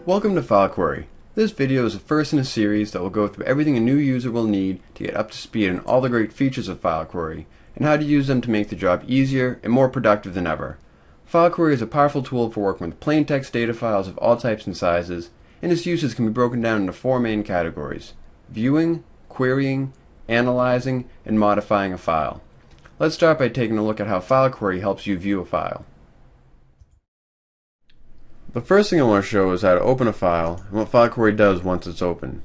Welcome to File Query. This video is the first in a series that will go through everything a new user will need to get up to speed on all the great features of File Query and how to use them to make the job easier and more productive than ever. File Query is a powerful tool for working with plain text data files of all types and sizes, and its uses can be broken down into four main categories: viewing, querying, analyzing, and modifying a file. Let's start by taking a look at how File Query helps you view a file. The first thing I want to show is how to open a file and what File Query does once it's open.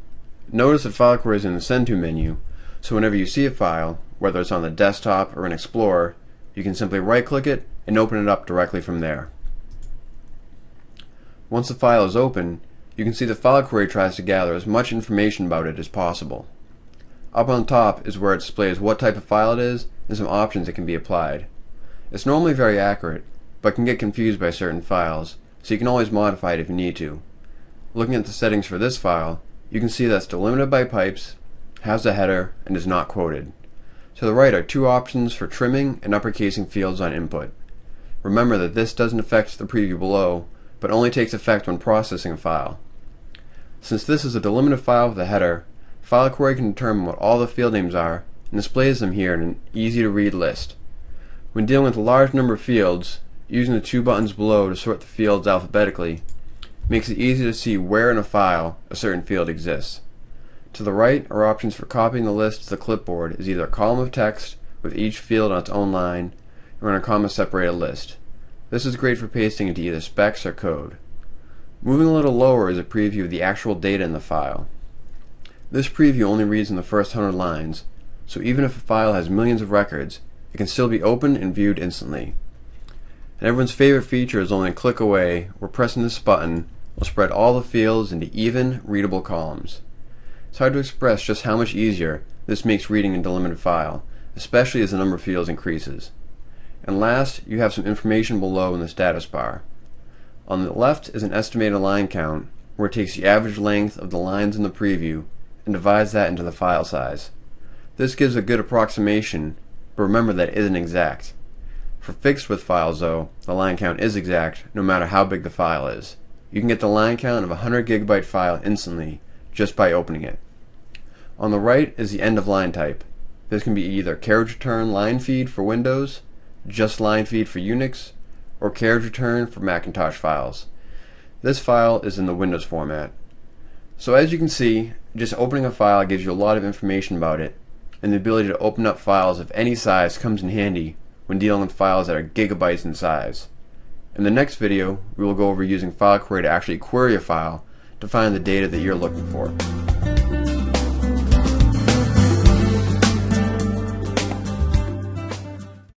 Notice that File Query is in the Send To menu, so whenever you see a file, whether it's on the desktop or in Explorer, you can simply right-click it and open it up directly from there. Once the file is open, you can see that File Query tries to gather as much information about it as possible. Up on top is where it displays what type of file it is and some options that can be applied. It's normally very accurate, but can get confused by certain files, so you can always modify it if you need to. Looking at the settings for this file, you can see that it's delimited by pipes, has a header, and is not quoted. To the right are two options for trimming and uppercasing fields on input. Remember that this doesn't affect the preview below, but only takes effect when processing a file. Since this is a delimited file with a header, File Query can determine what all the field names are and displays them here in an easy-to-read list. When dealing with a large number of fields, using the two buttons below to sort the fields alphabetically makes it easy to see where in a file a certain field exists. To the right are options for copying the list to the clipboard as either a column of text with each field on its own line or in a comma-separated list. This is great for pasting into either specs or code. Moving a little lower is a preview of the actual data in the file. This preview only reads in the first 100 lines, so even if a file has millions of records, it can still be opened and viewed instantly. And everyone's favorite feature is only a click away, where pressing this button will spread all the fields into even, readable columns. It's hard to express just how much easier this makes reading a delimited file, especially as the number of fields increases. And last, you have some information below in the status bar. On the left is an estimated line count, where it takes the average length of the lines in the preview and divides that into the file size. This gives a good approximation, but remember that it isn't exact. For fixed width files though, the line count is exact no matter how big the file is. You can get the line count of a 100 GB file instantly just by opening it. On the right is the end of line type. This can be either carriage return line feed for Windows, just line feed for Unix, or carriage return for Macintosh files. This file is in the Windows format. So as you can see, just opening a file gives you a lot of information about it, and the ability to open up files of any size comes in handy when dealing with files that are gigabytes in size. In the next video, we will go over using File Query to actually query a file to find the data that you're looking for.